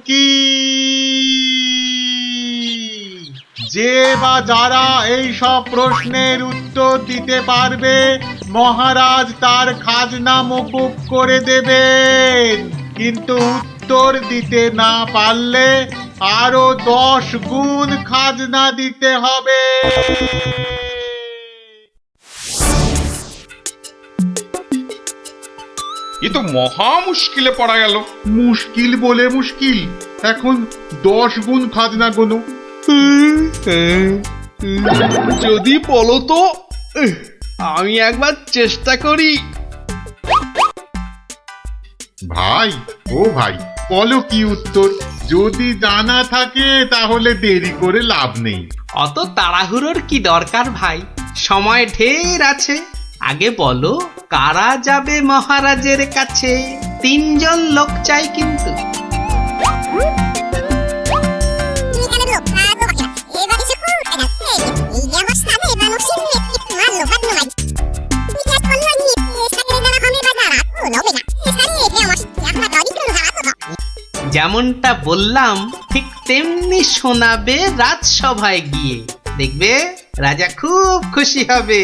কি যে বা যারা এই সব প্রশ্নের উত্তর দিতে পারবে মহারাজ তার খাজনা মকুব করে দেবেন, কিন্তু উত্তর দিতে না পারলে আরো 10 গুণ খাজনা দিতে হবে। এ তো মহা মুশকিলে পড়া গেল। মুশকিল বলে মুশকিল, এখন 10 গুণ খাজনা গোনো। যদি বলো তো আমি একবার চেষ্টা করি। ভাই ও ভাই, বলো কি উত্তর? যদি জানা থাকে তাহলে দেরি করে লাভ নেই। অত তাড়াহুড়োর কি দরকার ভাই, সময় ঢের আছে। আগে বলো কারা যাবে মহারাজের কাছে? 3 জন লোক চাই কিন্তু। যেমনটা বললাম ঠিক তেমনি শোনাবে রাজসভায় গিয়ে, দেখবে রাজা খুব খুশি হবে।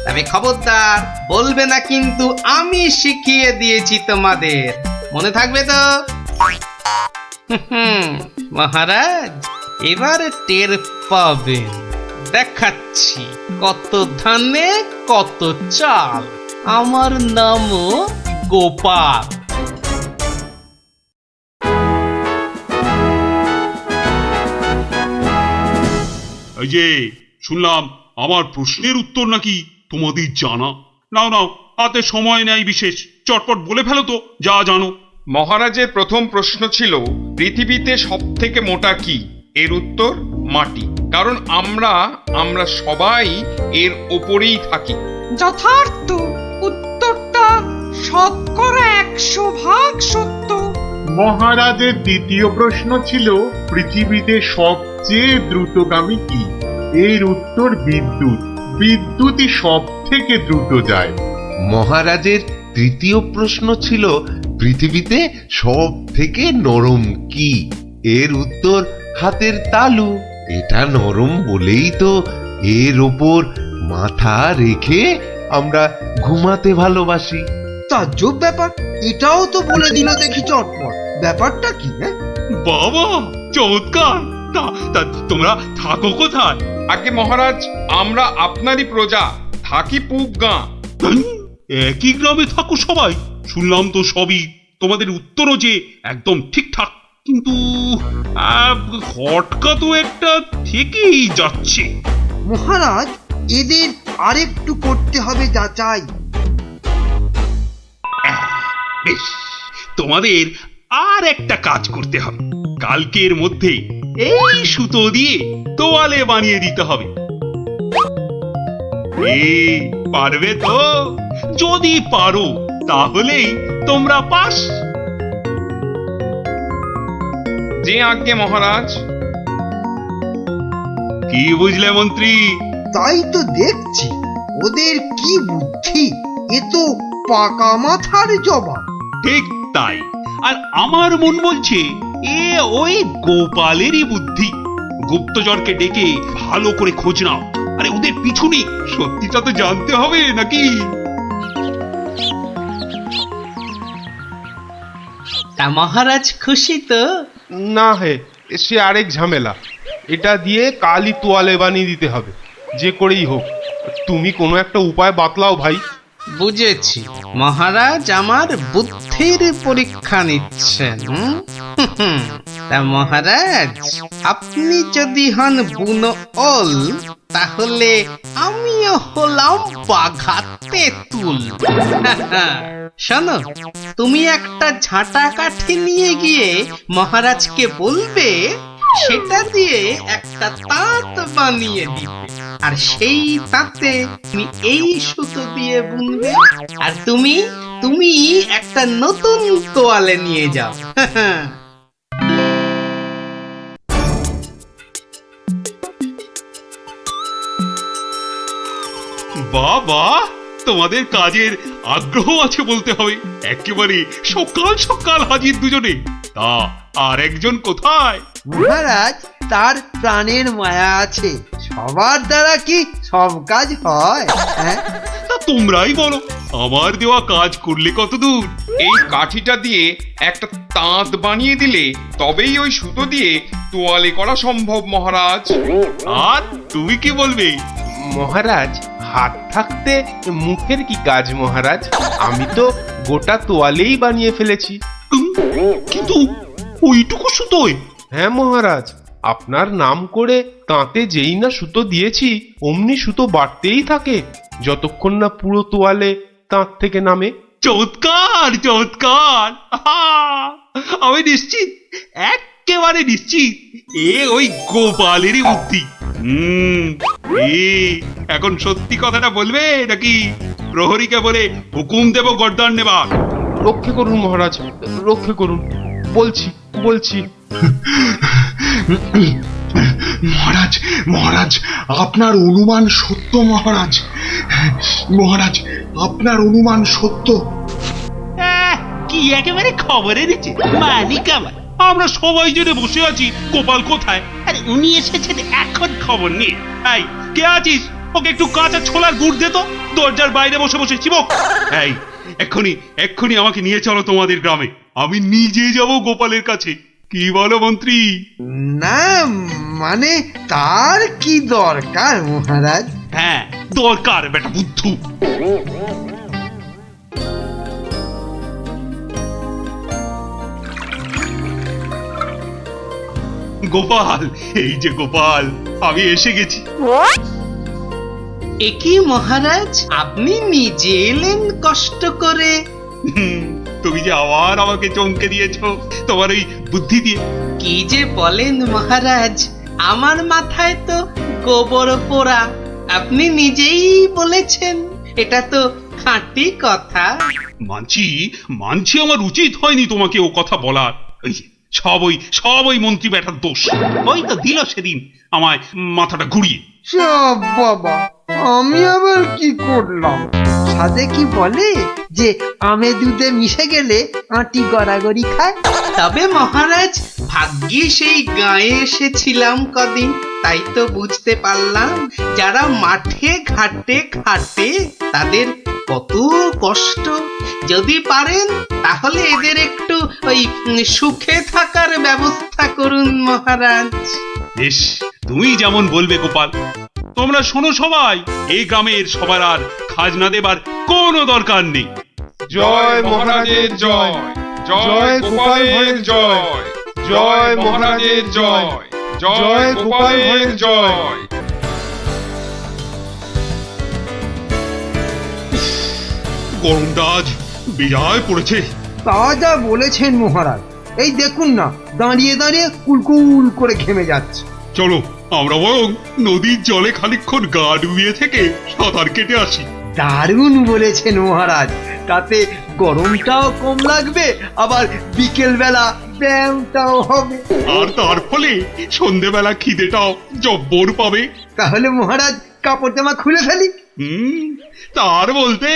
তবে খবরদার বলবে না কিন্তু আমি শিখিয়ে দিয়েছি তোমাদের, মনে থাকবে তো? মহারাজ এবার টের পাবেন, দেখাচ্ছি কত ধানে কত চাল। আমার নামও গোপাল। এই যে শুনলাম আমার প্রশ্নের উত্তর নাকি তোমাদের জানা। নাও নাও, হাতে সময় নেই বিশেষ, চটপট বলে ফেলো তো যা জানো। মহারাজের প্রথম প্রশ্ন ছিল পৃথিবীতে সব থেকে মোটা কি? এর উত্তর মাটি, কারণ আমরা সবাই এর ওপরেই থাকি। যথার্থ, উত্তরটা শতকরা 100% সত্য। মহারাজের দ্বিতীয় প্রশ্ন ছিল পৃথিবীতে সবচেয়ে দ্রুতগামী কি? এর উত্তর বিদ্যুৎ। বিদ্যুৎই সব থেকে দ্রুত যায়। মহারাজের তৃতীয় প্রশ্ন ছিল পৃথিবীতে সব থেকে নরম কি? এর উত্তর হাতের তালু। এটা নরম বলেই তো এর ওপর মাথা রেখে আমরা ঘুমাতে ভালোবাসি। তাজ্জব ব্যাপার, এটাও তো বলে দিল দেখি চটপট। ব্যাপারটা কি? বাবা চমৎকার। তা তোমরা থাকো কোথায়? আগে মহারাজ, আমরা আপনারই প্রজা, থাকি পুব গাঁ। একই গ্রামে থাকো সবাই? শুনলাম তো সবই, তোমাদের উত্তরও যে একদম ঠিকঠাক, কিন্তু খটকা তো একটা থেকেই যাচ্ছে। মহারাজ এদের আরেকটু করতে হবে যাচাই। বেশ, তোমাদের আর একটা কাজ করতে হবে। কালকের মধ্যে এই সুতো দিয়ে তোয়ালে বানিয়ে দিতে হবে। পারবে তো? যদি পারো তাহলেই তোমরা পাস। যে আজ্ঞে মহারাজ। কি বুঝলে মন্ত্রী? তাই তো দেখছি, ওদের কি বুদ্ধি! এ তো পাকা মাথার জবাব। ঠিক তাই, আর আমার মন বলছে এ ওই গোপালেরই বুদ্ধি। গুপ্তচরকে ডেকে ভালো করে খোঁজ নাও। আরে ওদের পিছনে সত্যিটা তো জানতে হবে নাকি? তা মহারাজ খুশি তো? না হে, সে আরেক ঝামেলা। এটা দিয়ে কালই তোয়ালে বানিয়ে দিতে হবে, যে করেই হোক। তুমি কোনো একটা উপায় বাতলাও ভাই। বুঝেছি, মহারাজ আমার বুদ্ধির পরীক্ষা নিচ্ছেন। তা মহারাজ আপনি যদি হন বুনো ওল, তাহলে আমিও হলাম বাঘা তেঁতুল। শোনো, তুমি একটা ঝাঁটা কাঠি নিয়ে গিয়ে মহারাজকে বলবে সেটা দিয়ে একটা তাঁত বানিয়ে দিতে, আর সেই তাঁতে তুমি এই সুতো দিয়ে বুনবে, আর তুমি একটা নতুন তোয়ালে নিয়ে যাও। বাবা, তোমাদের কাজের আগ্রহ আছে বলতে হবে। একেবারে সকাল সকাল হাজির দুজনে। তা আর একজন কোথায়? মহারাজ, তার প্রাণের মায়া আছে, সবার দ্বারা কি সব কাজ হয়? হ্যাঁ, তা তোমরাই বলো, আমার দেওয়া কাজ করলে কত দূর? এই কাঠিটা দিয়ে একটা তাঁত বানিয়ে দিলে তবেই ওই সুতো দিয়ে তোয়ালে করা সম্ভব মহারাজ। আর তুমি কি বলবে? মহারাজ, হাত থাকতে মুখের কি কাজ মহারাজ? আমি তো গোটা তোয়ালেই বানিয়ে ফেলেছি। কিন্তু ওইটুকু সুতোয়? হ্যাঁ মহারাজ, আপনার নাম করে তাঁতে যেই না সুতো দিয়েছি অমনি সুতো বাড়তেই থাকে, যতক্ষণ না পুরো তোয়ালে তাঁত থেকে নামে। চমৎকার চমৎকার! আহা! আমি নিশ্চিত, একেবারে নিশ্চিত এ ওই গোপালেরই বুদ্ধি। এ এখন সত্যি কথাটা বলবে নাকি প্রহরীকে বলে হুকুম দেব গর্দান নেবার? রক্ষে করুন মহারাজ, রক্ষে করুন, বলছি বলছি। মহারাজ, মহারাজ, আপনার অনুমান সত্য মহারাজ। মহারাজ, আপনার অনুমান সত্য। কি একেবারে খবরে দিচ্ছে মালিক আমার। আমরা সবাই জেনে বসে আছি গোপাল কোথায়, আরে উনি এসেছেন এখন খবর নিয়ে। এই কে আছিস, ওকে একটু কাঁচা ছোলার গুড় দে তো, দরজার বাইরে বসে বসে চিবক। এই এক্ষুনি এক্ষুনি আমাকে নিয়ে চলো তোমাদের গ্রামে, আমি নিজে যাব গোপালের কাছে। কি বলো মন্ত্রী? না মানে তার কি দরকার মহারাজ? হ্যাঁ দরকার বেটা বুদ্ধু। গোপাল, এই যে গোপাল, আমি এসে গেছি। একই মহারাজ, আপনি নিজে এলেন কষ্ট করে? তুমি যে আবার আমাকে চমকে দিয়েছো তোমার ওই বুদ্ধি দিয়ে। কি যে বলেন মহারাজ, আমার মাথায় তো গোবর পোড়া। আপনি নিজেই বলেছেন, এটা তো খাঁটি কথা। মানছি মানছি আমার উচিত হয়নি তোমাকে ও কথা বলার। ওই যে, সব ওই মন্ত্রী ব্যাটার দোষ। ওই তো দিল সেদিন আমায় মাথাটা ঘুরিয়ে। সব বাবা, আমি আবার কি করলাম? সাথে কি বলে যে আমে দুধে মিশে গেলে আটি গড়াগড়ি খায়। তবে মহারাজ, ভাগ্যে সেই গায়ে এসেছিলাম কদিন, তাই তো বুঝতে পারলাম যারা মাঠে ঘাটে খাটে তাদের কত কষ্ট। যদি পারেন তাহলে এদের একটু ওই সুখে থাকার ব্যবস্থা করুন মহারাজ। বেশ, তুমি যেমন বলবে গোপাল। তোমরা শোনো সবাই, এই গ্রামের সবার আর খাজনা দেবার কোনো দরকার নেই। জয় মহারাজের জয়, জয় গোপালের জয়, জয় মহারাজের জয়, জয় গোপালের জয়। গরমটা আজ বেজায় পড়েছে। তা যা বলেছেন মহারাজ, এই দেখুন না, দাঁড়িয়ে দাঁড়িয়ে কুলকুল করে ঘেমে যাচ্ছে। চলো আমরা বরং নদীর জলে খানিকক্ষণ গা ডুবিয়ে থেকে সাঁতার কেটে আসি। দারুণ বলেছেন মহারাজ, তাতে গরমটাও কম লাগবে, আবার বিকেল বেলা ব্যায়ামটাও হবে। আর তার ফলে সন্ধেবেলা খিদেটাও জব্বর পাবে। তাহলে মহারাজ কাপড় জামা খুলে ফেলি। তার বলতে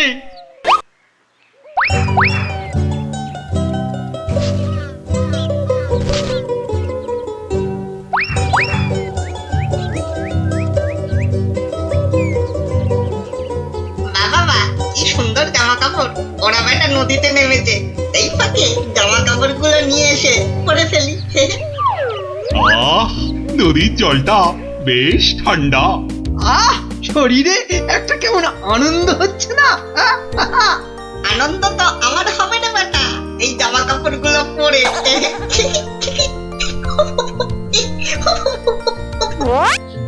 বাবা, কি সুন্দর জামা কাপড়! ওরা বেটা নদীতে নেমেছে, এই ফাঁকে জামা কাপড় গুলো নিয়ে এসে পরে ফেলি। আহ, নদীর জলটা বেশ ঠান্ডা। আহ, শরীরে একটা কেমন আনন্দ হচ্ছে না? আনন্দ তো আমার হবে না বেটা, এই জামা কাপড় গুলো পরে।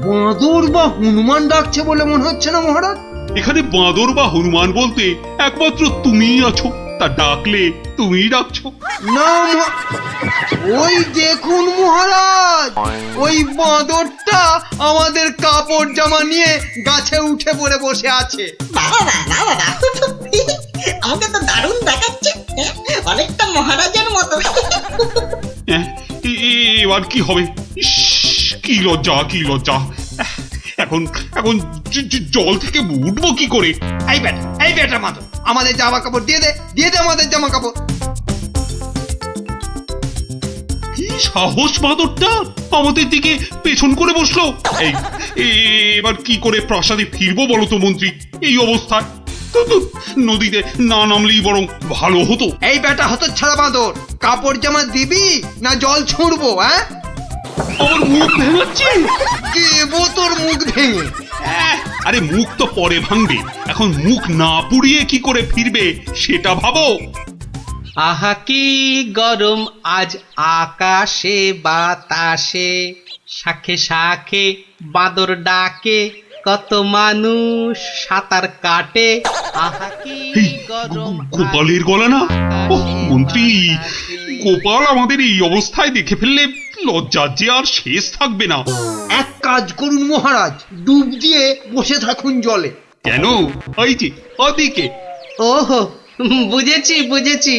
বাঁদর বা হনুমান ডাকছে বলে মনে হচ্ছে না মহারাজ? এখানে বাঁদর বা হনুমান বলতে একমাত্র তুমিই আছো, তা ডাকলে তুমিই ডাকছো। না ওই দেখুন মহারাজ, ওই বাঁদরটা আমাদের কাপড় জামা নিয়ে গাছে উঠে পড়ে বসে আছে। বাবা, আমাকে তো দারুণ দেখাচ্ছে, অনেকটা মহারাজের মতো। এবার কি হবে? ইস, কি লজ্জা কি লজ্জা! এখন এখন জল থেকে উঠবো কি করে? এই বেটা মাদর, আমাদের জামা কাপড় দিয়ে দে আমাদের জামা কাপড়। সাহস বাঁদরটা আমাদের দিকে পেছন করে বসলো। এই এবার কি করে প্রাসাদে ফিরবো বলো তো মন্ত্রী, এই অবস্থায়? তো নদীতে না নামলেই বরং ভালো হতো। এই বেটা হতো ছাড়া বাঁদর, কাপড় জামা দিবি না জল ছুঁড়বো? হ্যাঁ, আমার মুখ ভেঙাচ্ছে। দেবো তোর মুখ ভেঙে। আরে মুখ তো পরে ভাঙবে, এখন মুখ না পুড়িয়ে কি করে ফিরবে সেটা ভাবো। আহা কি গরম আজ আকাশে বাতাসে, শাখে শাখে বাদর ডাকে, কত মানুষ সাঁতার কাটে। আহা কি এই গরম গোপালের গলা না? ওহ, মন্ত্রী, গোপাল আমাদের এই অবস্থায় দেখে ফেললে লজ্জার যে আর শেষ থাকবে না। এক কাজ করুন মহারাজ, ডুব দিয়ে বসে থাকুন জলে। কেন? ওই যে ওদিকে। ওহো, বুঝেছি বুঝেছি।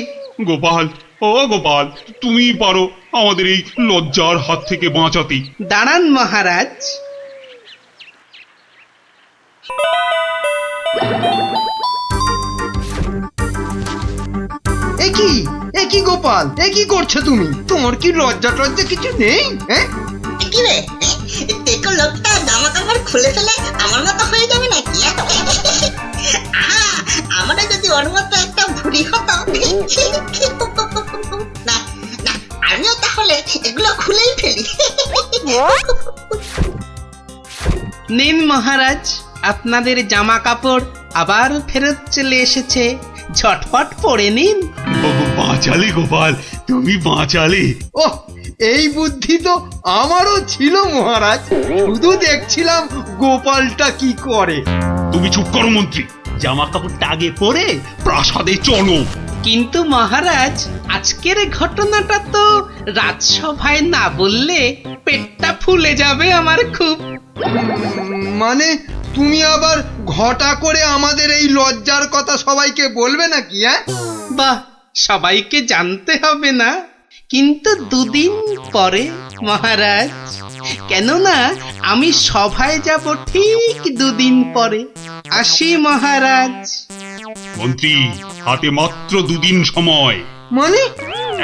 গোপাল, ও গোপাল, তুমি পারো আমাদের এই লজ্জার হাত থেকে বাঁচাতে। দাঁড়ান মহারাজ। এ কি গোপাল, এ কি করছো তুমি? তোমার কি লজ্জা টজ্জা কিছু নেই? হ্যাঁ, কি রে, টেকো লোকটা জামা কাপড় খুলে ফেলে আমার মতো হয়ে যাবে নাকি? আমারও যদি ওর মতো একটা ভুড়ি হতো। না না, আমিও তাহলে এগুলো খুলেই ফেলি। নিন মহারাজ, আপনাদের জামা কাপড় আবার ফেরত চলে এসেছে, ঝটপট পরে নিন। বাঁচালে গোপাল, তুমি বাঁচালে। ওহ, এই বুদ্ধি তো আমারও ছিল মহারাজ, শুধু দেখছিলাম গোপালটা কি করে। তুমি চুপ করো মন্ত্রী, জামা কাপড়টা আগে পরে প্রাসাদে চলো। কিন্তু মহারাজ, আজকের ঘটনাটা তো রাজসভায় না বললে পেটটা ফুলে যাবে আমার খুব। মানে তুমি আবার ঘটা করে আমাদের এই লজ্জার কথা সবাইকে বলবে নাকি? হ্যাঁ, বাহ, সবাইকে জানতে হবে না, কিন্তু দুদিন পরে মহারাজ। কেননা আমি সভায় যাব ঠিক দুদিন পরে। আসি মহারাজ। মন্ত্রী, হাতে মাত্র দুদিন সময়। মানে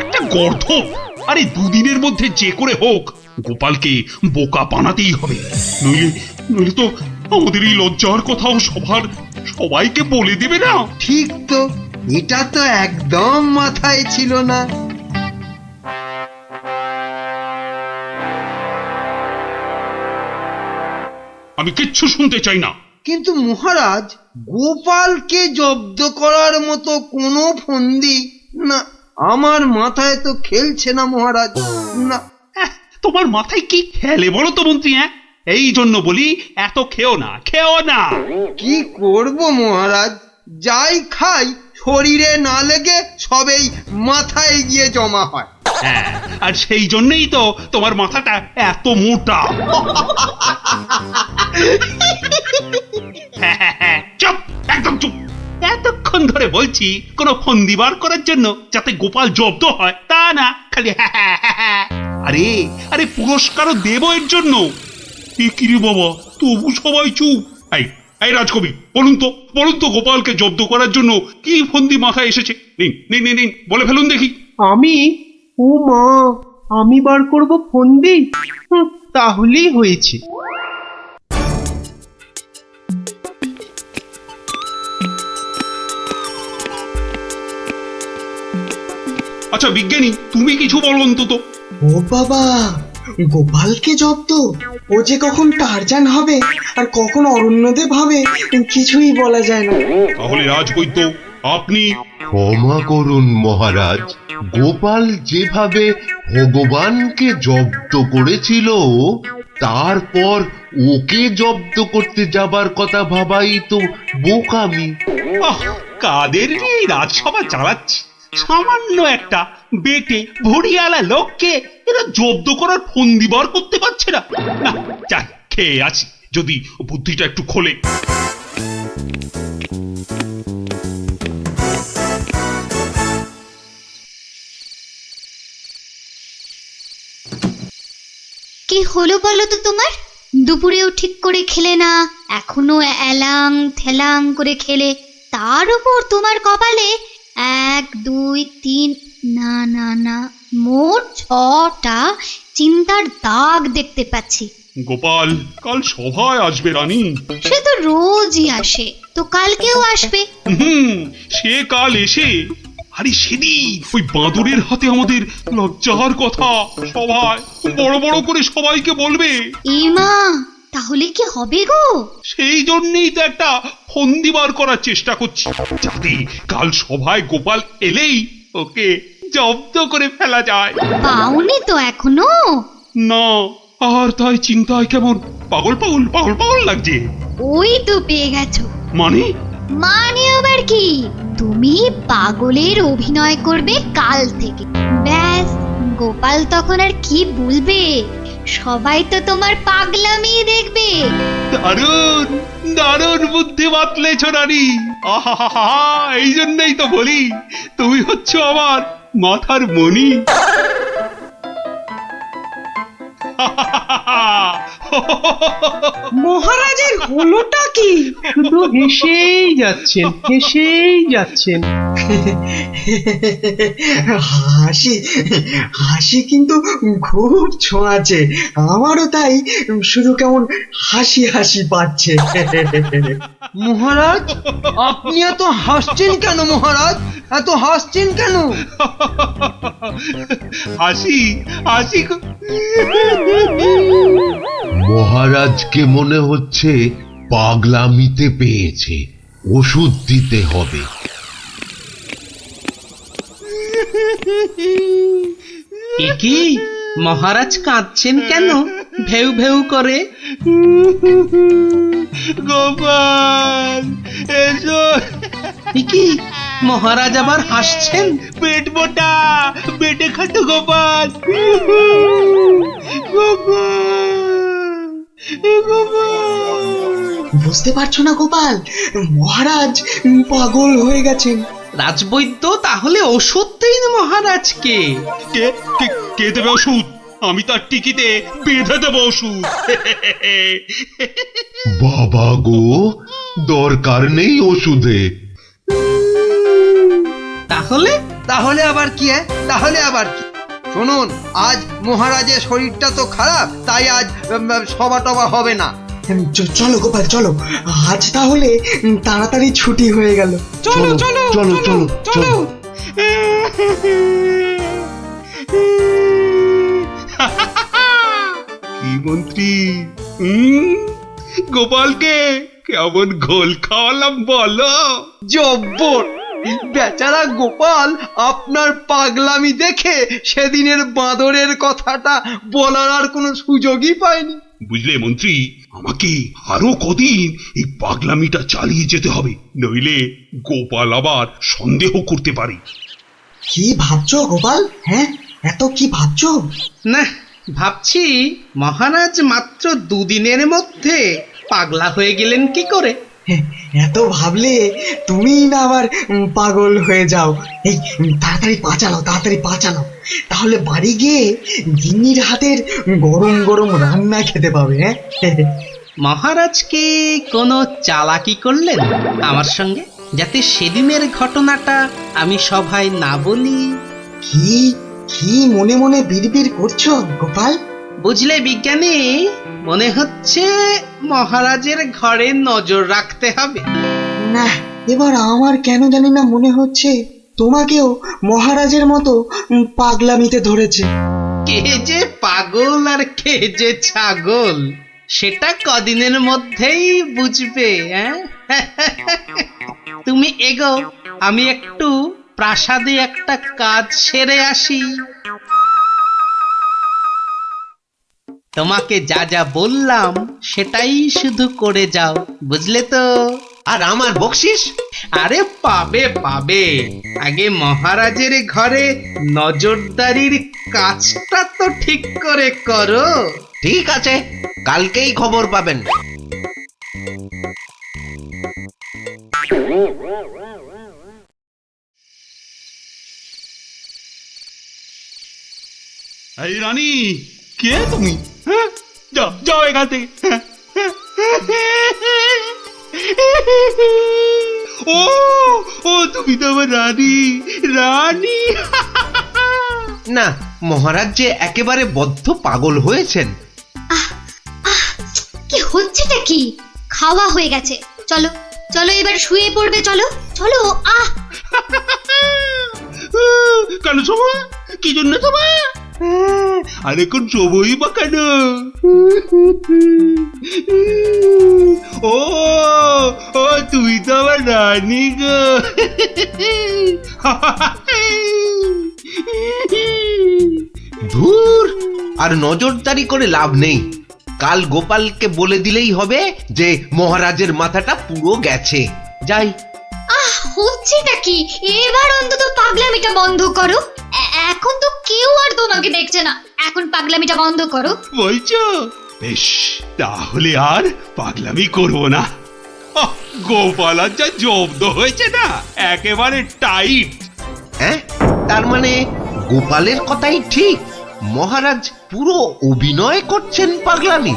একটা গর্ধপ। আরে দুদিনের মধ্যে যে করে হোক গোপালকে বোকা বানাতেই হবে, নইলে তো আমাদের এই লজ্জার কথাও সবাইকে বলে দেবে না। ঠিক তো, এটা তো একদম মাথায় ছিল না। আমি কিচ্ছু শুনতে চাই না। কিন্তু মহারাজ, গোপালকে জব্দ করার মতো কোনো ফন্দি না, আমার মাথায় তো খেলছে না মহারাজ। না, তোমার মাথায় কি খেলে বলো তো মন্ত্রী? এই জন্য বলি এত খেও না। কি করব মহারাজ, যাই খাই শরীরে না লেগে সবেই মাথায় গিয়ে জমা হয়। হ্যাঁ, আর সেই জন্যই তো তোমার মাথাটা এত মোটা। চুপ, একদম চুপ। এতক্ষণ ধরে বলছি কোনো ফন্দি বার করার জন্য যাতে গোপাল জব্দ হয়, তা না খালি আরে পুরস্কারও দেব এর জন্য। কি রে বাবা, তবু সবাই চুপ। এই রাজকবি, বলুন তো গোপালকে জব্দ করার জন্য কি ফন্দি মাথায় এসেছে? নিন বলে ফেলুন দেখি। ও মা, আমি বার করব ফন্দি? তাহলেই হয়েছে। আচ্ছা বিজ্ঞানী, তুমি কিছু বলো অন্তত। ও বাবা, গোপালকে জব্দ? ও যে কখন টারজান হবে আর কখন অরণ্যদেব হবে কিছুই বলা যায় না। তাহলে রাজবৈদ্য, আপনি। ক্ষমা করুন মহারাজ, গোপাল যেভাবে ভগবানকে জব্দ করেছিল তারপর ওকে জব্দ করতে যাবার কথা ভাবাই তো বোকামি। কাদের এই রাজসভা চালাচ্ছি, সামান্য একটা বেটে ভড়িয়ালা লোককে এরা জব্দ করার ফন্দি বার করতে পারছে না। যাই, খেয়ে আছি, যদি বুদ্ধিটা একটু খোলে। কি হলো বলো তো তোমার? দুপুরেও ঠিক করে খেলে না, এখনো এলাং থেলাং করে খেলে, তার উপর তোমার কপালে 1 2 3 না না না মোট 6টা চিন্তার দাগ দেখতে পাচ্ছি। গোপাল কাল সভায় আসবে রানী। সে তো রোজই আসে, তো কালকেও আসবে। সে কাল এসে আরে সেদিন ওই বাঁদরের হাতে আমাদের লজ্জার কথা সভায় বড় বড় করে সবাইকে বলবে। মা, তাহলে কি হবে গো? সেই জন্যই তো একটা ফন্দি বার করার চেষ্টা করছি, যাতে কাল সভায় গোপাল এলেই ওকে জব্দ করে ফেলা যায়। পাওনি তো এখনো? না, আর তাই চিন্তায় কেমন পাগল পাগল পাগল পাগল লাগছে। ওই তো পেয়ে গেছো। মানে আবার কি? তুমি পাগলের অভিনয় করবে কাল থেকে। ব্যাস, গোপাল তখন আর কি বলবে, সবাই তো তোমার পাগলামি দেখবে। দারুণ দারুণ বুদ্ধি বাতলেছ রানী। আহা, এই জন্যই তো বলি তুমি হচ্ছ আমার মাথার মণি। মহারাজের হলোটা কি? শুধু হেসেই যাচ্ছেন, হেসেই যাচ্ছেন। হাসি হাসি কিন্তু খুব ছোঁয়াছে, আমারও তাই শুধু কেমন হাসি হাসি পাচ্ছে। মহারাজ, আপনি এত হাসছেন কেন? মহারাজ, এত হাসছেন কেন? হাসি হাসি মহারাজকে মনে হচ্ছে পাগলামিতে পেয়েছে, ওষুধ দিতে হবে। কি মহারাজ কাঁদছেন কেন ভেউ ভেউ করে? গোপাল এসো। কি মহারাজ আবার হাসছেন? পেট মোটা পেটে খাটো গোপাল। বুঝতে পারছো না গোপাল, মহারাজ পাগল হয়ে গেছেন। রাজবৈদ্য তাহলে ওষুধ দিন মহারাজকে। কে কে- কে দেবে ওষুধ? আমি তার টিকিতে বেঁধে দেবো ওষুধ। বাবা গো, দরকার নেই ওষুধে। তাহলে তাহলে আবার কি? তাহলে আবার কি? শুনুন, আজ মহারাজের শরীরটা তো খারাপ, তাই আজ সভা টভা হবে না। চলো গোপাল চলো, আজ তাহলে তাড়াতাড়ি ছুটি হয়ে গেল। চলো চলো চলো চলো চলো। কি মন্ত্রী, গোপালকে কেমন ঘোল খাওয়ালাম বলো? জব্বর! বেচারা গোপাল আপনার পাগলামি দেখে সেদিনের বাঁদরের কথাটা বলার আর কোনো সুযোগই পায়নি। বুঝলে মন্ত্রী, আমাকে আরো কদিন এই পাগলামিটা চালিয়ে যেতে হবে, নইলে গোপাল আবার সন্দেহ করতে পারে। কি ভাবছো গোপাল? হ্যাঁ, এত কি ভাবছো? না, ভাবছি মহারাজ মাত্র দুদিনের মধ্যে পাগলা হয়ে গেলেন কি করে? এত ভাবলে তুমি না আবার পাগল হয়ে যাও। এই তাড়াতাড়ি পা চালাও, তাহলে বাড়ি গিয়ে গিন্নির হাতের গরম গরম রান্না খেতে পাবে। হ্যাঁ, মহারাজ কি কোনো চালাকি করলেন আমার সঙ্গে, যাতে সেদিনের ঘটনাটা আমি সভায় না বলি? কি কি মনে মনে বিড়বিড় করছো গোপাল? বুঝলে বিজ্ঞানী, মনে হচ্ছে মহারাজের ঘরে নজর রাখতে হবে। না, এবার আমার কেন জানি না মনে হচ্ছে তোমাকেও মহারাজের মতো পাগলামিতে ধরেছে। কে যে পাগল আর কে যে ছাগল, সেটা কদিনের মধ্যেই বুঝবে। তুমি এগো, আমি একটু প্রাসাদে একটা কাজ সেরে আসি। তোমাকে যা যা বললাম সেটাই শুধু করে যাও, বুঝলে তো? আর আমার বকশিস? আরে পাবে পাবে, আগে মহারাজের ঘরে নজরদারির কাজটা তো ঠিক করে করো। ঠিক আছে, কালকেই খবর পাবেন। এই রানী, কে তুমি? হ্যাঁ, যাও যাও এখান থেকে। ও ও তুমি তো আমার রানী। রানী না, মহারাজ যে একেবারে বদ্ধ পাগল হয়েছেন। কি হচ্ছেটা কি? খাওয়া হয়ে গেছে, চলো চলো এবার শুয়ে পড়বে, চলো চলো। কেন শোভা? কি জন্য শোভা? আর এখন শোভই বা কেন? ও ও তুই তো আমার রানী গো। ধুর, আর নজরদারি করে লাভ নেই। কাল গোপালকে বলে দিলেই হবে যে মহারাজের মাথাটা পুরো গেছে। যাই। হচ্ছেটা কি? এবার অন্তত পাগলামিটা বন্ধ করো। এখন তো কেউ আর তোমাকে দেখছে না, এখন পাগলামিটা বন্ধ করো। বলছো? বেশ, তাহলে আর পাগলামি করবো না। গোপাল আর যা জব্দ হয়েছে না, একেবারে টাইট। হ্যাঁ, তার মানে গোপালের কথাই ঠিক, মহারাজ পুরো অভিনয় করছেন পাগলামি।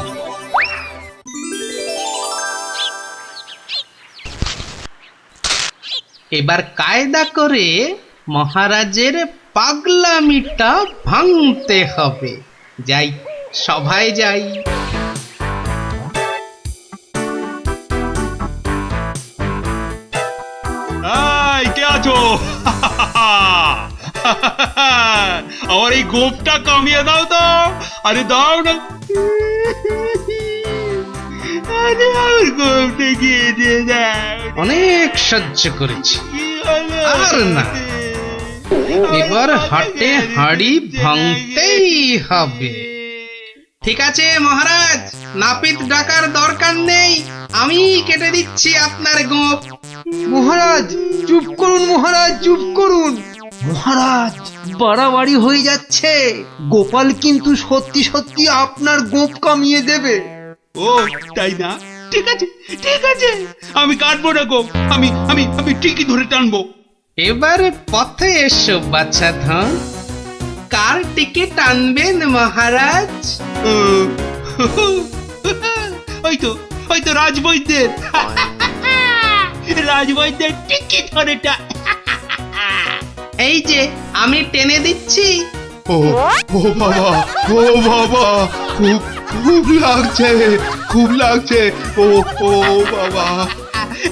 এবার কায়দা করে মহারাজের পাগলামিটা ভাঙতে হবে। যাই, সভায় যাই। এই, কে আছো? আমার এই গোপটা কামিয়ে দাও তো। আরে দাও না। আরে আমার গোপটা গিয়ে দাও। অনেক সহ্য করেছি, আর না। এবার হাটে হাড়ি ভাঙতেই হবে। ঠিক আছে মহারাজ, নাপিত ডাকার দরকার নেই, আমি কেটে দিচ্ছি আপনার গোপ। মহারাজ চুপ করুন, মহারাজ চুপ করুন। মহারাজ বাড়াবাড়ি হয়ে যাচ্ছে, গোপাল কিন্তু সত্যি সত্যি আপনার গোপ কামিয়ে দেবে। ও তাই না? ঠিক আছে, ঠিক আছে, আমি কাটবো না গোপ, আমি আমি আমি ঠিকই ধরে টানবো। এবারে পথে এসো বাচ্চা ধন, কার টিকে টানবেন মহারাজ? ওই তো রাজবৈদ্যের। রাজবৈদ্যের টিকি ধরে এই যে আমি টেনে দিচ্ছি। ও ও বাবা, ও বাবা, খুব খুব লাগছে, খুব লাগছে। ও ও বাবা।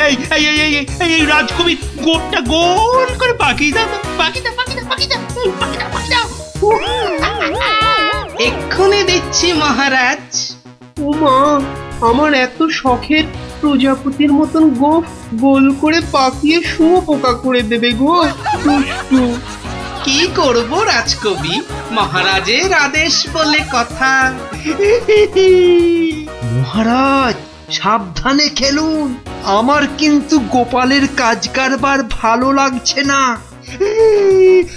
এই এই এই এই এই রাজকবি গোপটা গোল করে পাকিয়ে দাও, পাকিয়ে দাও, পাকিয়ে দাও, পাকিয়ে দাও, পাকিয়ে দাও, পাকিয়ে দাও। এক্ষুনি দিচ্ছি মহারাজ। ওমা, আমার এত শখের প্রজাপতির মতন গোফ গোল করে পাকিয়ে শুঁয়োপোকা করে দেবে গো, দুষ্টু। কি করব রাজকবি, মহারাজের আদেশ বলে কথা। মহারাজ সাবধানে খেলুন, আমার কিন্তু গোপালের কাজ কারবার ভালো লাগছে না।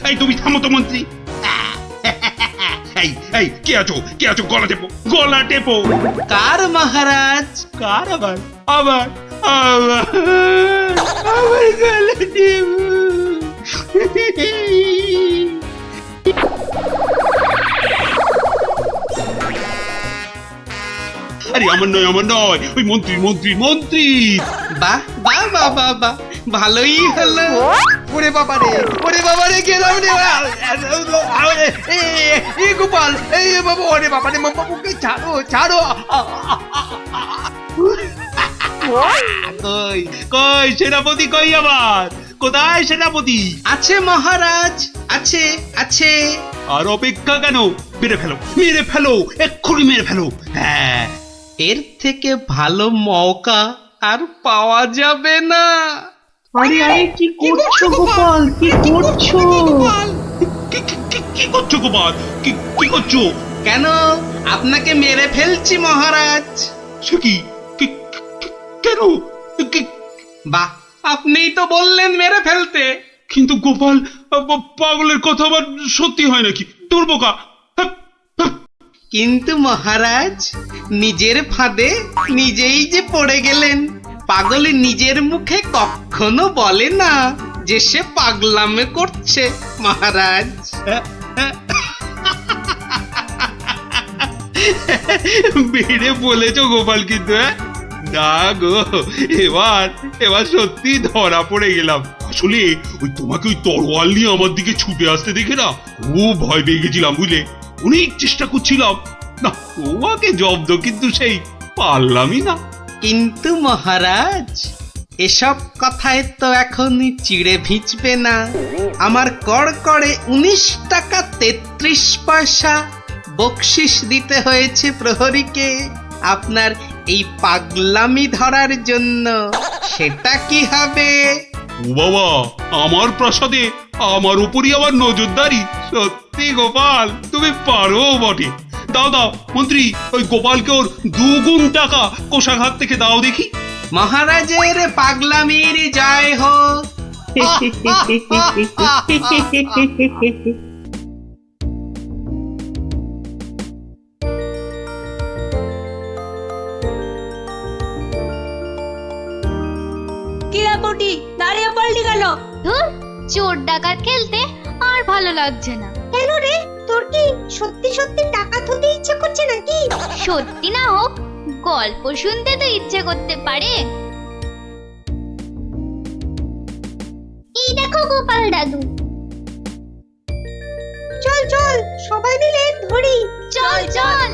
এই তুমি থামো তো মন্ত্রী। এই এই কে আছো, কে আছো? গলা টেপো, গলা টেপো। কার মহারাজ? কার? আবার আবার আবার আবার গলা টেপো। আরে আমার নয়, আমার নয়, ওই মন্ত্রী মন্ত্রী মন্ত্রী। বাহ বাহ বাহ বাহ বাহ, ভালোই হলো। ওরে বাবারে, ওরে বাবারে, গেলাম রে। এই গোপাল, এই বাবা, ওরে বাবারে, বাবুকে ছাড়ো ছাড়ো। কই কই সেনাপতি, কই আবার? কোথায় সেনাপতি? আছে মহারাজ, আছে আছে। আর অপেক্ষা কেন? মেরে ফেলো, মেরে ফেলো, এক্ষুনি মেরে ফেলো। হ্যাঁ, এর থেকে ভালো মৌকা আর পাওয়া যাবে না। আরে আরে, কি করছো গোপাল, কি করছো? কি করছো গোপাল? কি করছো? কেন, আপনাকে মেরে ফেলছি মহারাজ। সে কি? কেন? বাহ, আপনিই তো বললেন মেরে ফেলতে। কিন্তু গোপাল, পাগলের কথা আবার সত্যি হয় নাকি? তোর বোকা। কিন্তু মহারাজ, নিজের ফাঁদে নিজেই যে পড়ে গেলেন। পাগল নিজের মুখে কখনো বলে না যে সে পাগলামে করছে মহারাজ। বেড়ে বলেছ গোপাল, কিন্তু না গো, এবার এবার সত্যি ধরা পড়ে গেলাম। আসলে ওই তোমাকে ওই তরোয়াল নিয়ে আমার দিকে ছুটে আসতে দেখে না খুব ভয় পেয়ে গেছিলাম বুঝলে। অনেক চেষ্টা করছিলাম না তোমাকে জব্দ, কিন্তু সেই পারলামই না। কিন্তু মহারাজ, এসব কথায় তো এখন চিড়ে ভিজবে না। আমার কড়কড়ে 19 টাকা 33 পয়সা বকশিস দিতে হয়েছে প্রহরীকে আপনার এই পাগলামি ধরার জন্য। সেটা কি হবে? ও বাবা, আমার প্রাসাদে আমার উপরই আবার নজরদারি? সত্যি গোপাল, তুমি পারো বটে। দাও দাও মন্ত্রী, ওই গোপালকে ওর 2 গুণ টাকা কোষাঘাত থেকে দাও দেখি। মহারাজের পাগলামির জয় হোক। কি রে বটি, দাঁড়িয়ে পড়লি কেন? ধুর, চোর ডাকাত খেলতে আর ভালো লাগছে না। কেন রে, তোর কি সত্যি সত্যি টাকা তুলতে ইচ্ছে করছে নাকি? সত্যি না হোক, গল্প শুনতে তো ইচ্ছে করতে পারে। এই দেখো গোপাল দাদু। চল চল, সবাই মিলে ধরি। চল চল।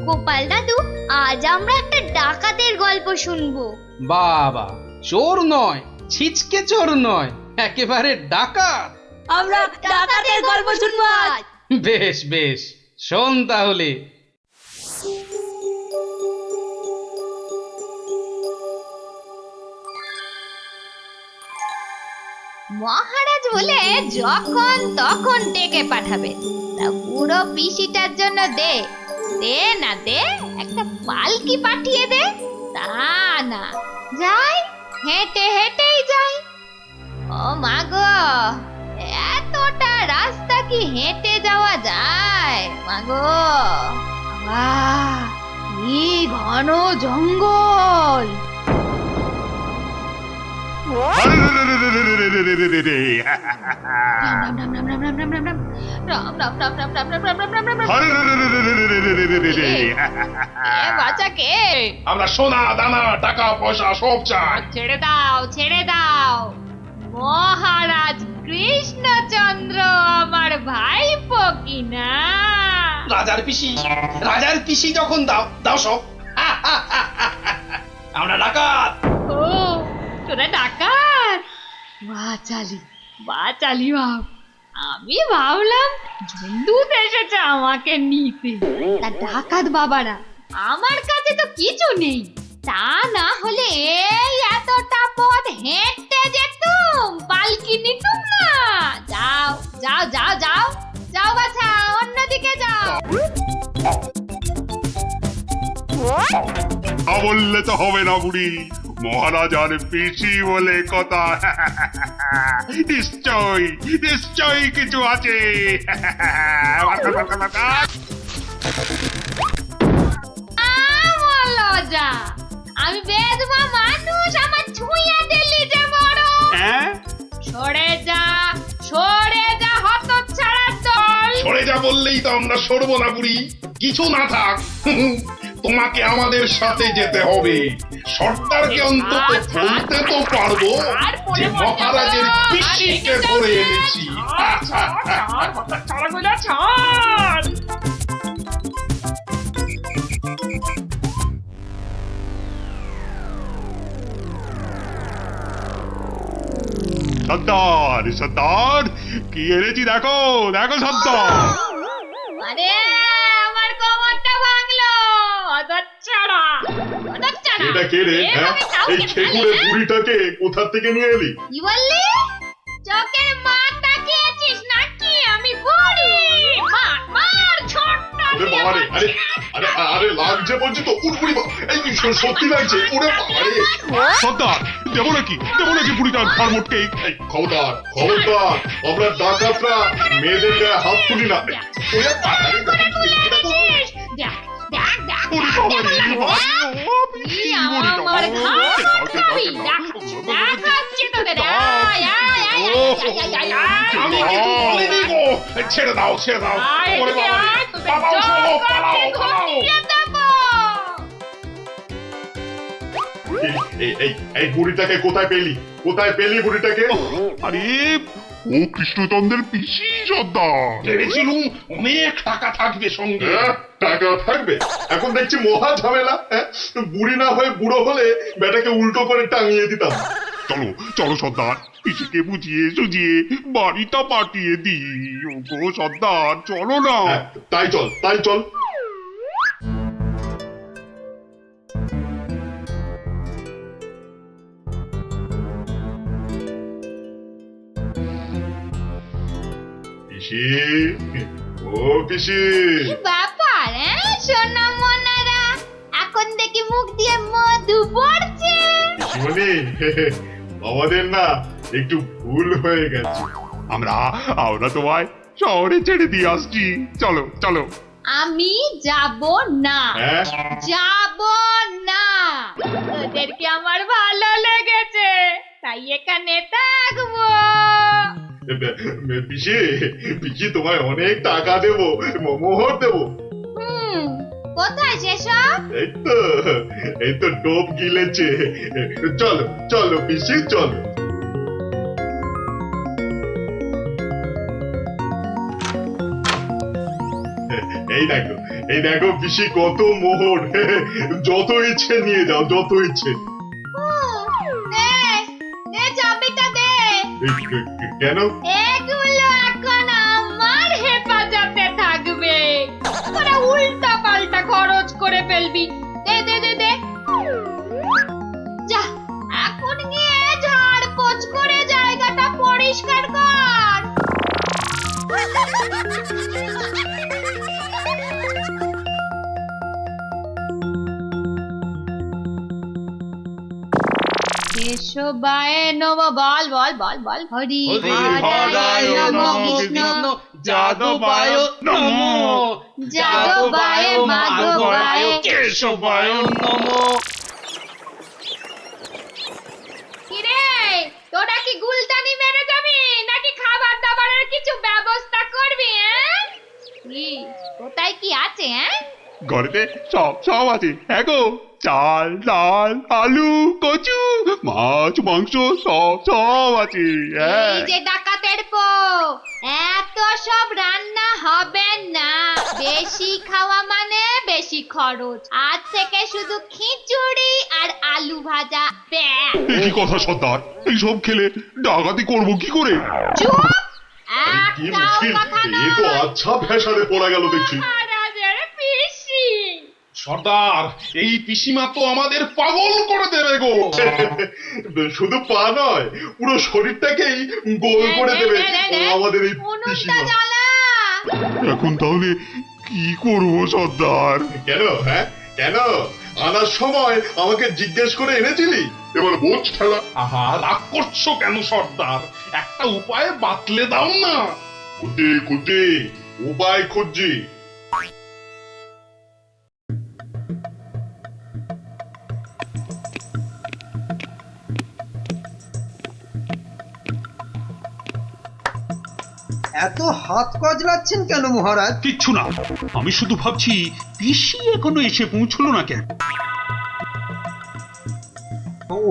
গোপাল দাদু, আজ আমরা একটা ডাকাতের গল্প শুনবো। বাবা, চোর নয়, ছিচকে চোর নয়, একেবারে ডাকাত। আমরা ডাকাতের গল্প শুনবো আজ। বেশ বেশ, শোন তাহলে। মহারাজ বলে যখন তখন ডেকে পাঠাবে, তা পুরো পিসিটার জন্য দে দে না দে, একটা পালকি পাঠিয়ে দে। তা না, যাই হেঁটে হেঁটেই যাই। ও মা গো, এতটা রাস্তা কি হেঁটে যাওয়া যায়? মা গো, বাবা, কি ঘন জঙ্গল! আমরা সোনা দানা টাকা পয়সা সব চাই। ছেড়ে দাও ছেড়ে দাও, মহারাজ কৃষ্ণচন্দ্র আমার ভাইপো কিনা। রাজার পিসি যখন দাও দাও সব। আমরা ডাকাত। ও, তোরা ডাকাত? বাচালি বাচালি ভাব। আমি ভাবলাম ঝুন্ডুত এসেছে আমাকে নিতে। তা ডাকাত বাবারা, আমার কাছে তো কিছু নেই। তা না হলে এই এতটা পথ হেঁটে যেতুম, পালকি নিতুম না। যাও যাও যাও যাও যাও বাছা, অন্যদিকে যাও। বললে তো হবে না বুড়ি, মহারাজ আর পিসি বলে কথা। নিশ্চয় নিশ্চয় কিছু আছে। লজ্জা, আমি বেদমা মানুষ, আমার ছুঁয়ে দিলি যে বড়। সরে যা হতচ্ছাড়ার দল। সরে যা বললেই তো আমরা সরবো না বুড়ি, কিছু না থাক। তোমাকে আমাদের সাথে যেতে হবে। সর্দারকে অন্তত বলতে তো পারবো যে মহারাজের পিসিকে ধরে এনেছি। সর্দার সর্দার, কি এনেছি দেখো দেখো সর্দার। আরে আমার কোমরটা ভাঙলো, হতচ্ছাড়া হতচ্ছাড়া। এটা কে রে? এই খেকুড়ে বুড়িটাকে কোথা থেকে নিয়ে এলি? কি বললি? চোখে মার তাকিয়েছিস নাকি? আমি বুড়ি? মার মার, ছোট্ট। ওরে বাবা রে, আরে আরে আরে লাগছে বলছি তো। উঠ বুড়ি, এই সত্যি লাগছে। ওরে বাবা রে। সর্দার, দেবো নাকি বুড়িটার ঘর মোটকে? খবরদার খবরদার, আমরা ডাকাতরা মেয়েদের গায়ে হাত তুলি না। ওরে বাবা রে, ছেড়ে দাও ছেড়ে দাও। ওরে বাবা রে, পালাও পালাও পালাও। এই বুড়িটাকে কোথায় পেলি? কোথায় পেলি বুড়িটাকে? আরে ও কৃষ্ণচন্দ্রের পিসি সর্দার। ভেবেছিলুম অনেক টাকা থাকবে সঙ্গে। টাকা থাকবে? এখন দেখছি মহা ঝামেলা। বুড়ি না হয়ে বুড়ো হলে বেটাকে উল্টো করে টাঙিয়ে দিতাম। চলো চলো সর্দার, পিসিকে বুঝিয়ে সুঝিয়ে বাড়িটা পাঠিয়ে দিই। ওগো সর্দার চলো না। তাই চল, তাই চল। পিসি, ও পিসি। ব্যাপার সোনা মনারা, এখন দেখি মুখ দিয়ে মধু পড়ছে। পিসিমণি, আমাদের না একটু ভুল হয়ে গেছে। আমরা তোমায় শহরে ছেড়ে দিয়ে আসছি। চলো চলো। আমি যাব না, হ্যাঁ? যাব না। তোদেরকে আমার ভালো লেগেছে, তাই এখানে থাকবো। পিসি, পিসি তোমায় অনেক টাকা দেবো, মোহর দেবো। কোথায় সেসব? এই তো ডোব গিলেছে। চলো চলো পিসি, চলো। এই দেখো পিসি, কত মোহর। যত ইচ্ছে নিয়ে যাও, যত ইচ্ছে। চাবিটা দে। কেন? এগুলো এখন আমার হেফাজতে থাকবে, তোরা উল্টা পাল্টা খরচ করে ফেলবি। দে দে দে দে। যা, এখন গিয়ে ঝাড়পোছ করে জায়গাটা পরিষ্কার কর। কেশবায় নম, বল বল বল বল। হরি হরায় নম, কৃষ্ণ যাদবায় নমো, যাদবায় মাধবায় কেশবায় নমো। কিরে, তোরা কি গুলতানি মেরে যাবি নাকি খাবার দাবারের কিছু ব্যবস্থা করবি? কি কোথায় কি আছে? ঘরেতে সব আছে। হ্যাঁ গো, চাল ডাল আলু কচু মাছ মাংস সব আছে। এই যে ডাকাতের পো, এত সব রান্না হবে না। বেশি খাওয়া মানে বেশি খরচ। আজ থেকে শুধু খিচুড়ি আর আলু ভাজা। কি কথা সর্দার, এইসব খেলে ডাকাতি করবো কি করে? চুপ! কি মুশকিল, এ তো আচ্ছা ভেসারে পড়া গেল দেখছি। মহারাজের পিসি। সর্দার, এই পিসিমা তো আমাদের পাগল করে দেবে গো। শুধু পা নয়, পুরো শরীরটাকেই গোল করে দেবে আমাদের এই পিসিমা। এখন তাহলে কি করবো সর্দার? কেন? হ্যাঁ কেন? আনার সময় আমাকে জিজ্ঞেস করে এনেছিলি, এবার বোঝ ঠেলা। আহা, রাগ করছো কেন সর্দার? একটা উপায় বাতলে দাও না। খুঁটি উপায় খুঁজছি। এত হাত কজলাচ্ছেন কেন মহারাজ? কিচ্ছু না, আমি শুধু ভাবছি পিসি এখনো এসে পৌঁছলো না কেন।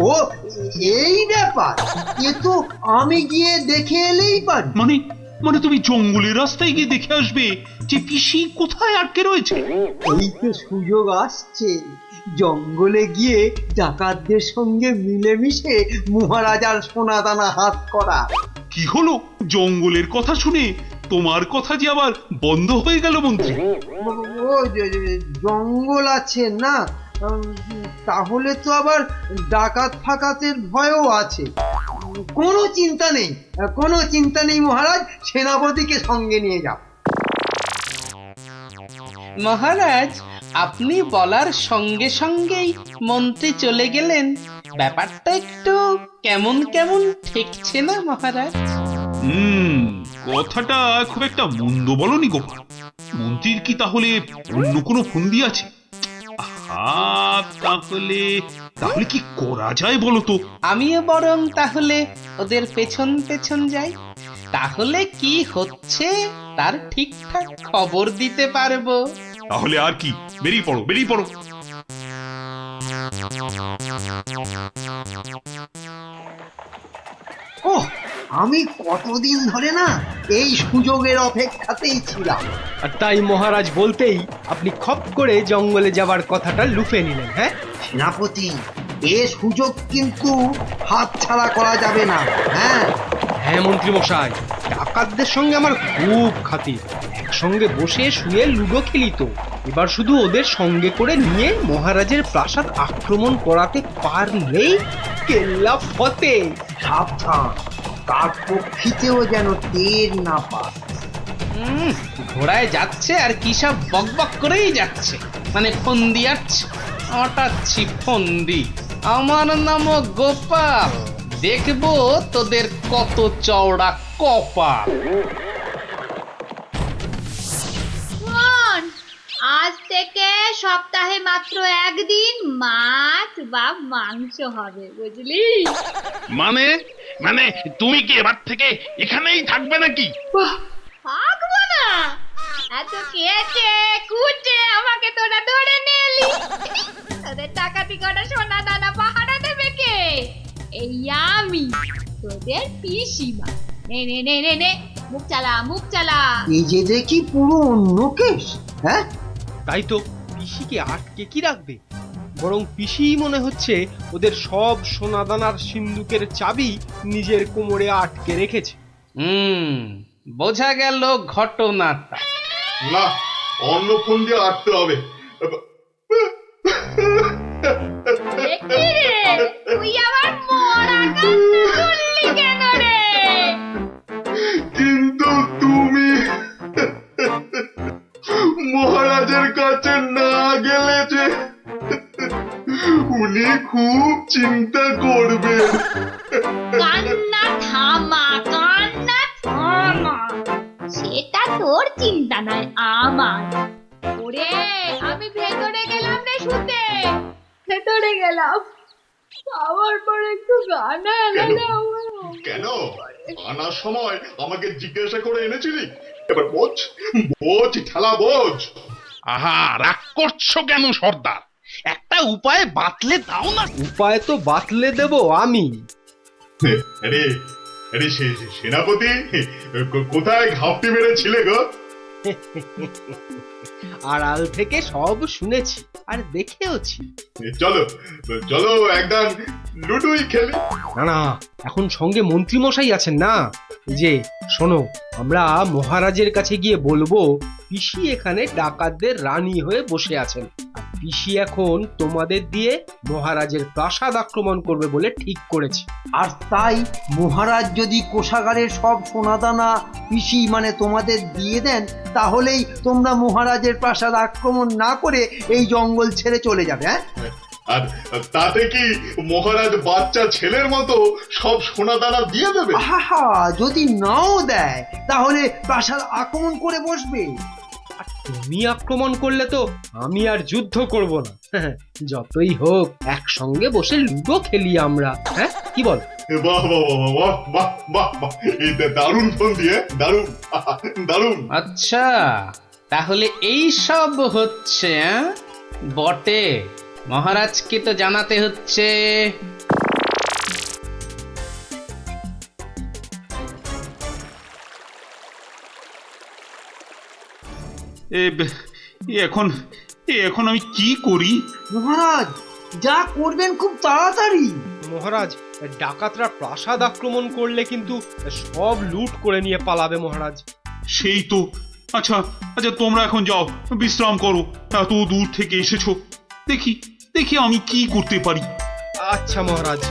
ও এই ব্যাপার, এ তো আমি গিয়ে দেখে এলেই পারি। মানে তুমি জঙ্গলের রাস্তায় গিয়ে দেখে আসবে যে পিসি কোথায় আটকে রয়েছে? এই তো সুযোগ আসছে, জঙ্গলে গিয়ে ডাকাতদের সঙ্গে মিলেমিশে মহারাজার সোনাদানা হাত করা। কি হলো? জঙ্গলের কথা শুনে তোমার কথা যে আবার বন্ধ হয়ে গেল মন্ত্রী? ও জঙ্গল আছে না, তাহলে তো আবার ডাকাত ফাকাতের ভয়ও আছে। কোনো চিন্তা নেই মহারাজ, সেনাপতিকে সঙ্গে নিয়ে যাও। মহারাজ, আপনি বলার সঙ্গে সঙ্গেই মন্ত্রী চলে গেলেন। ব্যাপারটা একটু কেমন কেমন ঠেকছে না মহারাজ? কথাটা খুব একটা মন্দ বলনি গোপাল। মন্ত্রীর কি তাহলে অন্য কোনো ফন্দি আছে? তাহলে কি করা যায় বলো তো? আমিও বরং তাহলে ওদের পেছন পেছন যাই, তাহলে কি হচ্ছে তার ঠিকঠাক খবর দিতে পারবো। তাহলে আর কি, বেরিয়ে পড়ো। ওহ, আমি কতদিন ধরে না এই সুযোগের অপেক্ষাতেই ছিলাম। আর তাই মহারাজ বলতেই আপনি খপ করে জঙ্গলে যাবার কথাটা লুফে নিলেন। হ্যাঁ সেনাপতি, এ সুযোগ কিন্তু হাতছাড়া করা যাবে না। হ্যাঁ হ্যাঁ মন্ত্রী মশাই, ডাকাতদের সঙ্গে আমার খুব খাতির। একসঙ্গে বসে শুয়ে লুডো খেলি তো। এবার শুধু ওদের সঙ্গে করে নিয়ে মহারাজের প্রাসাদ আক্রমণ করাতে পারলেই কেল্লা ফতে। সাবধান, তার পক্ষীতেও যেন টের না পায়। ঘোড়ায় যাচ্ছে আর কি সব বকবক করেই যাচ্ছে, মানে ফন্দি আটছে, আটাচ্ছি ফন্দি। আমার নামও গোপাল, দেখবো তোদের কত চওড়া কপাল। শোন, আজ থেকে সপ্তাহে মাত্র একদিন মাছ বা মাংস হবে, বুঝলি? মানে মানে তুমি কি এবার থেকে এখানেই থাকবে নাকি? থাকবো না? এত কেটে কুটে আমাকে তোরা ধরে নিয়ে এলি। তোদের টাকাতি করা সোনা দানা পাহারা দেবে কে? এই আমি, তোদের পিসিমা। নে নে নে নে নে, মুখ চালা মুখ চালা। এই যে দেখি পুরো অন্য কেস। হ্যাঁ, তাই তো, পিসিকে আটকে কি রাখবে? বরং পিসি মনে হচ্ছে ওদের সব সোনাদানার সিন্ধুকের চাবি নিজের কোমরে আটকে রেখেছে। বোঝা গেল ঘটনাটা। না, অন্য ফোন দিয়ে আটতে হবে। দেখি রে, তুই আবার মরা কান্না করলি কেন রে? কিন্তু তুমি মহারাজের কাছে না গেলে যে উনি খুব চিন্তা করবেন। কান্না থামা, কান্না থামা। সেটা তোর চিন্তা নয়, আমার। ওরে, আমি ভেতরে গেলাম রে শুতে, ভেতরে গেলাম। খাওয়ার পর একটু গানা এলাম। কেন আনার সময় আমাকে জিজ্ঞাসা করে এনেছিলি? এবার বোঝ, বোঝ ঠেলা বোঝ। আহা, রাগ করছো কেন সর্দার? একটা উপায় বাতলে দাও না। উপায় তো বাতলে দেব আমি। আরে আরে সেনাপতি, কোথায় ঘাপটি মেরেছিলে গো? আড়াল থেকে সব শুনেছি আর দেখেওছি। চলো চলো, একদম লুডুই খেলি। না না, এখন সঙ্গে মন্ত্রী মশাই আছেন না। এই যে শোনো, আমরা মহারাজের কাছে গিয়ে বলবো পিসি এখানে ডাকাতদের রানী হয়ে বসে আছেন, আর পিসি এখন তোমাদের দিয়ে মহারাজের প্রাসাদ আক্রমণ করবে বলে ঠিক করেছে। আর তাই মহারাজ যদি কোষাগারের সব সোনাদানা পিসি মানে তোমাদের দিয়ে দেন, তাহলেই তোমরা মহারাজের প্রাসাদ আক্রমণ না করে এই জঙ্গল ছেড়ে চলে যাবে। হ্যাঁ, আর তাতে কি মহারাজ বাচ্চা ছেলের মতো সব সোনা দানা দিয়ে দেবে? আহা, যদি নাও দেয় তাহলে প্রাসাদ আক্রমণ করে বসবে। আর তুমি আক্রমণ করলে তো আমি আর যুদ্ধ করব না। যতই হোক একসঙ্গে বসে লুডো খেলি আমরা। হ্যাঁ, কি বল? বাহ বাহ বাহ বাহ বাহ বাহ, এই দারুণ ফোন দিয়ে, দারুণ দারুণ। আচ্ছা, তাহলে এই সব হচ্ছে বটে। মহারাজকে তো জানাতে হচ্ছে। এখন আমি কি করি? মহারাজ, যা করবেন খুব তাড়াতাড়ি। মহারাজ, ডাকাতরা প্রাসাদ আক্রমণ করলে কিন্তু সব লুট করে নিয়ে পালাবে মহারাজ। সেই তো। আচ্ছা আচ্ছা, তোমরা এখন যাও, বিশ্রাম করো। এত দূর থেকে এসেছো, দেখি দেখি আমি কি করতে পারি। আচ্ছা মহারাজ।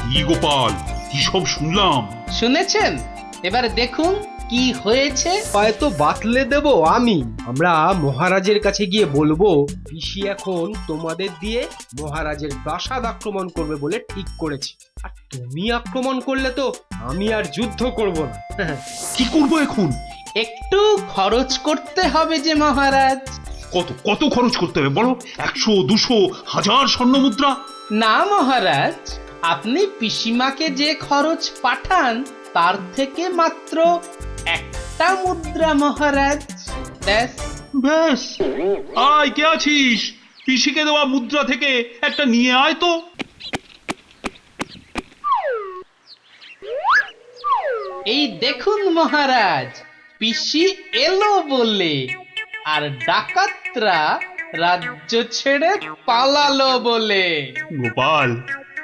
কি গোপাল, কি সব শুনলাম? শুনেছেন? এবার দেখুন কি হয়েছে। হয়তো বাতলে দেব আমি। আমরা মহারাজের কাছে গিয়ে বলবো পিসি এখন তোমাদের দিয়ে মহারাজের প্রাসাদ আক্রমণ করবে বলে ঠিক করেছে, আর তুমি আক্রমণ করলে তো আমি আর যুদ্ধ করব না। কি করব এখন? একটু খরচ করতে হবে যে মহারাজ। কত কত খরচ করতে হবে বলো? 100, 200, 1000 স্বর্ণ মুদ্রা? না মহারাজ, আপনি পিসিমাকে যে খরচ পাঠান তার থেকে মাত্র একটা মুদ্রা মহারাজ। ব্যাস। ব্যাস, আয় কে আছিস, পিসিকে দেওয়া মুদ্রা থেকে একটা নিয়ে আয় তো। এই দেখুন মহারাজ, পিসি এলো বলে, আর ডাকাতরা রাজ্য ছেড়ে পালালো বলে। গোপাল,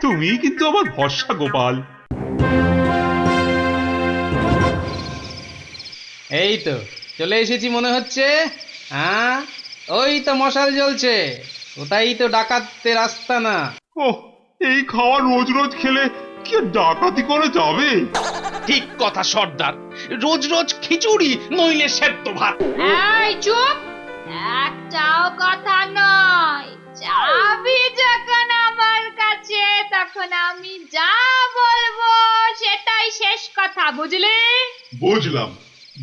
তুমি কিন্তু আমার ভরসা গোপাল। এই তো চলে এসেছি মনে হচ্ছে। হ্যাঁ, ওই তো মশাল জ্বলছে, ওটাই তো ডাকাতদের আস্তানা। ওহ, এই খাওয়া রোজ রোজ খেলে কি আর ডাকাতি করে যাবে? ঠিক কথা সর্দার, রোজ রোজ খিচুড়ি নইলে সেদ্ধ ভাত। এই চুপ, একটাও কথা নয়। চাবি যখন আমার কাছে, তখন আমি যা বলবো সেটাই শেষ কথা, বুঝলি? বুঝলাম।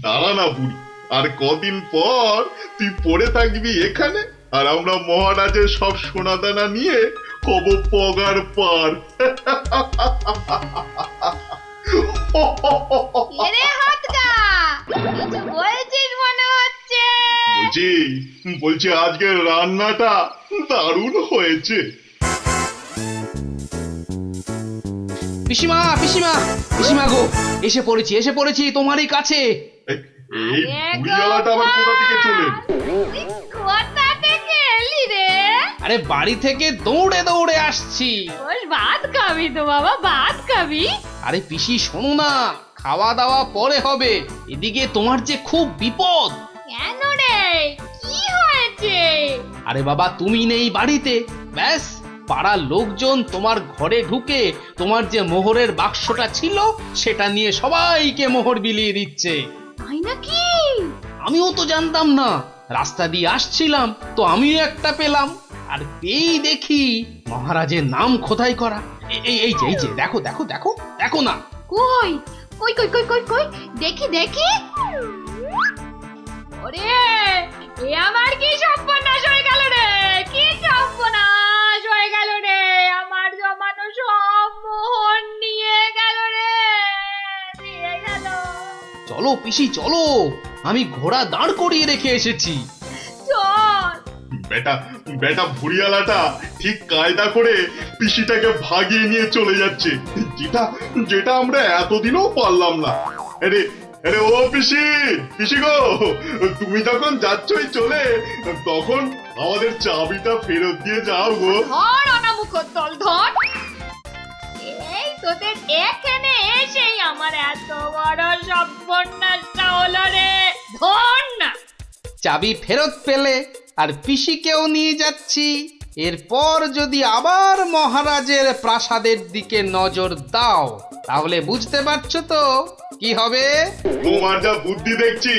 দাঁড়া না বুড়ি, আর কদিন পর তুই পড়ে থাকবি এখানে, আর আমরা মহারাজের সব সোনাদানা নিয়ে কব পগার পার। এরে হাতকা, কিছু বলছিস মনে হচ্ছে। বলছি আজকের রান্নাটা দারুণ হয়েছে। পিসিমা পিসিমা পিসিমা গো, এসে পড়েছি তোমারই কাছে। এই বুড়িওয়ালাটা আবার কোথা থেকে চলে? কোথা থেকে এলি রে? আরে বাড়ি থেকে দৌড়ে দৌড়ে আসছি। বল, ভাত খাবি তো বাবা, ভাত খাবি? আরে পিসি শোনো না, খাওয়া দাওয়া পরে হবে, এদিকে তোমার যে খুব বিপদ। কেন রে, কি হয়েছে? আরে বাবা, তুমি নেই বাড়িতে, ব্যাস পাড়ার লোকজন তোমার ঘরে ঢুকে তোমার যে মোহরের বাক্সটা ছিল সেটা নিয়ে সবাইকে মোহর বিলিয়ে দিচ্ছে। তাই নাকি? আমিও তো জানতাম না, রাস্তা দিয়ে আসছিলাম তো আমিও একটা পেলাম, আর পেয়েই দেখি মহারাজের নাম খোদাই করা। এই যে দেখো দেখো দেখো দেখো না। কই কই কই কই কই কই, দেখি দেখি। ওরে, এ আমার কি সর্বনাশ হয়ে গেল রে, কি সর্বনাশ হয়ে গেল রে, আমার জমানো সব মোহর নিয়ে গেল রে, নিয়ে গেল। চলো পিসি চলো, আমি ঘোড়া দাঁড় করিয়ে রেখে এসেছি। চল। বেটা বুড়িওয়ালাটা ঠিক কায়দা করে পিসিটাকে ভাগিয়ে নিয়ে চলে যাচ্ছে, যেটা আমরা এতদিনও পারলাম না। আরে আরে ও পিসি গো, তুমি যখন যাচ্ছই চলে, তখন আমাদের চাবিটা ফেরত দিয়ে যাও গো। ধর অনামুখ দল, ধর। এই তোদের এখানে এসেই আমার এত বড় সর্বনাশটা হলো রে, ধর না। চাবি ফেরত পেলে আর পিসিকেও নিয়ে যাচ্ছি। এরপর যদি আবার মহারাজের প্রাসাদের দিকে নজর দাও, তাহলে বুঝতে পারছো তো কি হবে। তোমার যা বুদ্ধি দেখছি,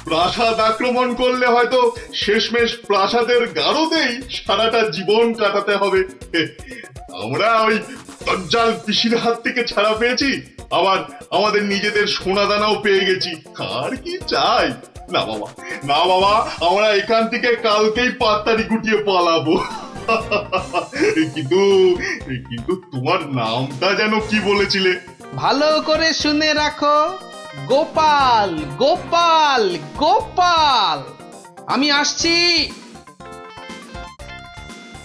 প্রাসাদ আক্রমণ করলে হয়তো শেষমেশ প্রাসাদের গারদেই সারাটা জীবন কাটাতে হবে। আমরা ওই দজ্জাল পিসির হাত থেকে ছাড়া পেয়েছি, আবার আমাদের নিজেদের সোনাদানাও পেয়ে গেছি, আর কি চাই? না বাবা, আমরা এখান থেকে কালকেই পাত্তারি গুটিয়ে পালাবো। কিন্তু তোমার নামটা যেন কি বলেছিলে? ভালো করে শুনে রাখো, গোপাল গোপাল গোপাল। আমি আসছি।